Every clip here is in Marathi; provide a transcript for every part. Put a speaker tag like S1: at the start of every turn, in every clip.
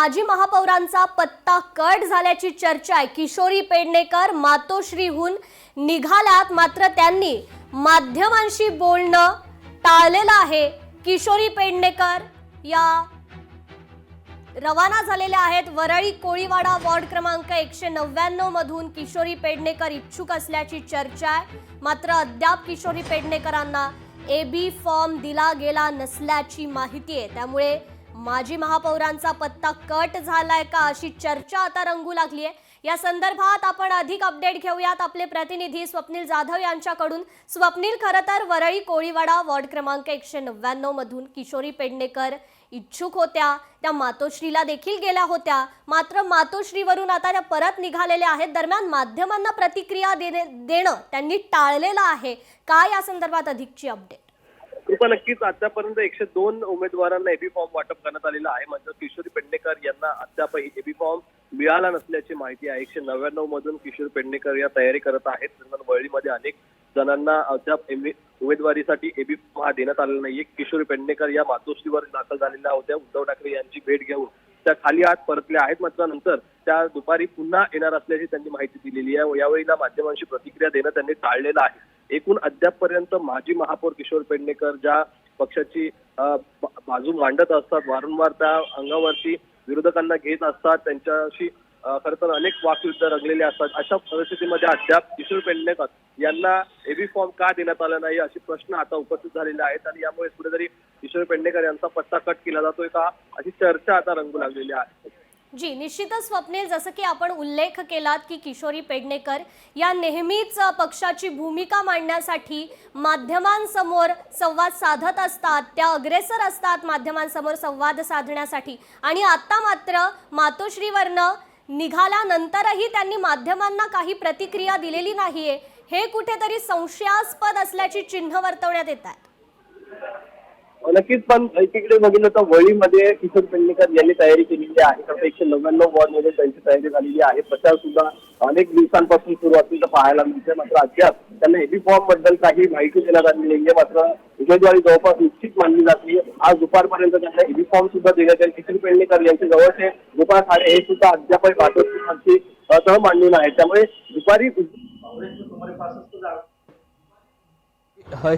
S1: माजी महापौरांचा पत्ता कट झाल्याची चर्चा आहे। किशोरी पेडणेकर मातोश्रीहून निघाल्यात, मात्र त्यांनी माध्यमांशी बोलणं टाळलेलं आहे। किशोरी पेडणेकर या रवाना झालेल्या आहेत। वरळी कोळीवाडा वॉर्ड क्रमांक 199 मधून किशोरी पेडणेकर इच्छुक असल्याची चर्चा आहे, मात्र अद्याप किशोरी पेडणेकरांना एबी फॉर्म दिला गेला नसल्याची माहिती आहे। त्यामुळे माजी महापौरांचा पत्ता कट झालाय का अशी चर्चा आता रंगू लागली आहे। या संदर्भात आपण अधिक अपडेट घेऊयात आपले प्रतिनिधी स्वप्नील जाधव यांच्याकडून। स्वप्नील, खरं तर वरळी कोळीवाडा वॉर्ड क्रमांक 199 मधून किशोरी पेडणेकर इच्छुक होत्या, त्या मातोश्रीला देखील गेल्या होत्या, मात्र मातोश्रीवरून आता त्या परत निघालेल्या आहेत। दरम्यान माध्यमांना प्रतिक्रिया देणं त्यांनी टाळलेलं आहे। काय या संदर्भात अधिकची अपडेट?
S2: कृपा, नक्कीच आतापर्यंत 102 उमेदवारांना एबी फॉर्म वाटप करण्यात आलेला आहे, मात्र किशोरी पेडणेकर यांना अद्याप एबी फॉर्म मिळाला नसल्याची माहिती आहे। 199 मधून किशोरी पेडणेकर या तयारी करत आहेत। दरम्यान वरळीमध्ये अनेक जणांना अद्याप उमेदवारीसाठी एबी फॉर्म हा देण्यात आलेला नाहीये। किशोरी पेडणेकर या मातोश्रीवर दाखल झालेल्या होत्या। उद्धव ठाकरे यांची भेट घेऊन त्या खाली हात परतल्या आहेत, मात्र नंतर त्या दुपारी पुन्हा येणार असल्याची त्यांनी माहिती दिलेली आहे। यावेळीला माध्यमांशी प्रतिक्रिया देणं त्यांनी टाळलेलं आहे। एकूण अद्यापपर्यंत माजी महापौर किशोर पेडणेकर ज्या पक्षाची बाजू मांडत असतात, वारंवार त्या अंगावरती विरोधकांना घेत असतात, त्यांच्याशी खरं तर अनेक वाकयुद्ध रंगलेले असतात। अशा परिस्थितीमध्ये अद्याप किशोर पेडणेकर यांना एबी फॉर्म का देण्यात आला नाही असे प्रश्न आता उपस्थित झालेले आहेत आणि यामुळे कुठेतरी किशोर पेडणेकर यांचा पत्ता कट केला जातोय का अशी चर्चा आता रंगू लागलेली आहे।
S1: जी, निश्चितच स्वप्नील, जसं की आपण उल्लेख केलात की किशोरी पेडणेकर या नेहमीच पक्षाची भूमिका मांडण्यासाठी माध्यमांसमोर संवाद साधत असतात, त्या अग्रेसर असतात माध्यमांसमोर संवाद साधण्यासाठी, आणि आता मात्र मातोश्रीवरनं निघाल्यानंतरही त्यांनी माध्यमांना काही प्रतिक्रिया दिलेली नाहीये। हे कुठेतरी संशयास्पद असल्याची चिन्ह वर्तवण्यात येत आहेत।
S2: नक्कीच, पण एकीकडे बघितलं तर वळीमध्ये किशोर पेडणेकर यांनी तयारी केलेली आहे। तर 199 वॉर्डमध्ये त्यांची तयारी झालेली आहे। प्रचार सुद्धा अनेक दिवसांपासून सुरू असल्याचं पाहायला मिळते, मात्र अद्याप त्यांना एबी फॉर्म बद्दल काही माहिती देण्यात आली नाहीये। मात्र उमेदवारी जवळपास निश्चित मानली जाते। आज दुपारपर्यंत त्यांना एबी फॉर्म सुद्धा देण्यात येईल। किशोर पेडणेकर यांचे जवळचे गोपाळ खाडे हे सुद्धा अद्याप मातोश्री सह मांडून आहे, त्यामुळे दुपारी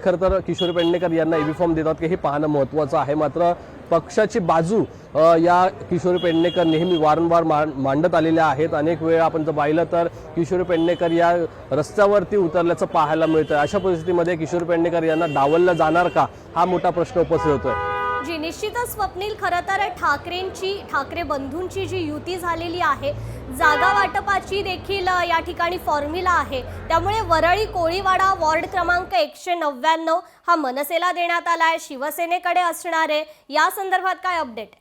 S3: खरं तर किशोरी पेडणेकर यांना एबी फॉर्म देतात की हे पाहणं महत्त्वाचं आहे। मात्र पक्षाची बाजू या किशोरी पेडणेकर नेहमी वारंवार मांडत आलेल्या आहेत। अनेक वेळा आपण जर पाहिलं तर किशोरी पेडणेकर या रस्त्यावरती उतरल्याचं पाहायला मिळतं। अशा परिस्थितीमध्ये किशोरी पेडणेकर यांना डावललं जाणार का हा मोठा प्रश्न उपस्थित होतोय।
S1: जी, निश्चितच स्वप्नील, खरं तर ठाकरे बंधूंची जी युती झालेली आहे, जागा वाटपाची देखील या ठिकाणी फॉर्म्युला आहे। त्यामुळे वरळी कोळीवाडा वॉर्ड क्रमांक 199 हा मनसेला देण्यात आलाय, शिवसेनेकडे असणार आहे। या संदर्भात काय अपडेट?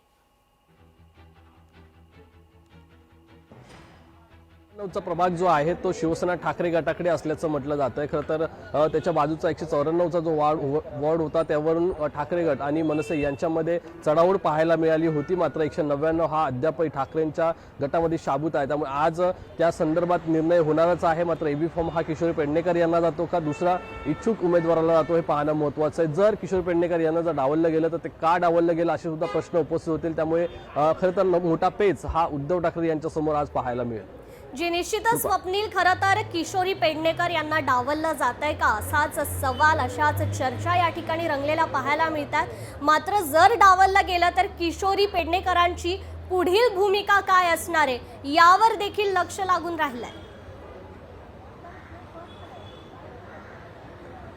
S3: चा प्रभाग जो आहे तो शिवसेना ठाकरे गटाकडे असल्याचं म्हटलं जातंय। खरं तर त्याच्या बाजूचा 194चा जो वॉर्ड होता त्यावरून ठाकरे गट आणि मनसे यांच्यामध्ये चढाओढ पाहायला मिळाली होती, मात्र 199 हा अद्यापही ठाकरेंच्या गटामध्ये शाबूत आहे। त्यामुळे आज त्या संदर्भात निर्णय होणारच आहे। मात्र एबी फॉर्म हा किशोरी पेडणेकर यांना जातो का दुसरा इच्छुक उमेदवाराला जातो हे पाहणं महत्त्वाचं आहे। जर किशोरी पेडणेकर यांना जर डावललं गेलं तर ते का डावललं गेलं असे सुद्धा प्रश्न उपस्थित होतील। त्यामुळे खरं तर मोठा पेच हा उद्धव ठाकरे यांच्या समोर आज पाहायला मिळेल।
S1: जी, निश्चितच स्वप्नील, खरं तर किशोरी पेडणेकर यांना डावललं जातंय का असाच सवाल, अशाच चर्चा या ठिकाणी रंगलेल्या पाहायला मिळतात। मात्र जर डावललं गेलं तर किशोरी पेडणेकरांची पुढील भूमिका काय असणार आहे यावर देखील लक्ष लागून राहिलंय।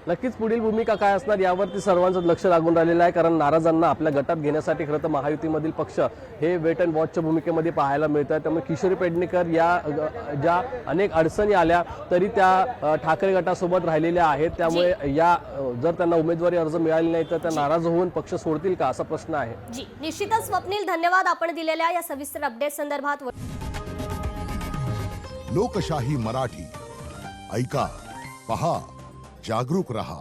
S3: नक्कीच पुढील भूमिका काय असणार यावरती सर्वांचं लक्ष लागून राहिलेलं आहे, कारण नाराजांना आपल्या गटात घेण्यासाठी खरं तर महायुतीमधील पक्ष हे वेट अँड वॉचच्या भूमिकेमध्ये पाहायला मिळत आहे। त्यामुळे किशोरी पेडणेकर या ज्या अनेक अडचणी आल्या तरी त्या ठाकरे गटासोबत राहिलेल्या आहेत। त्यामुळे या जर त्यांना उमेदवारी अर्ज मिळाली नाही तर त्या नाराज होऊन पक्ष सोडतील का असा प्रश्न आहे।
S1: जी, निश्चितच स्वप्नील, धन्यवाद आपण दिलेल्या या सविस्तर अपडेट संदर्भात।
S4: लोकशाही मराठी ऐका, पहा, जागरूक रहा।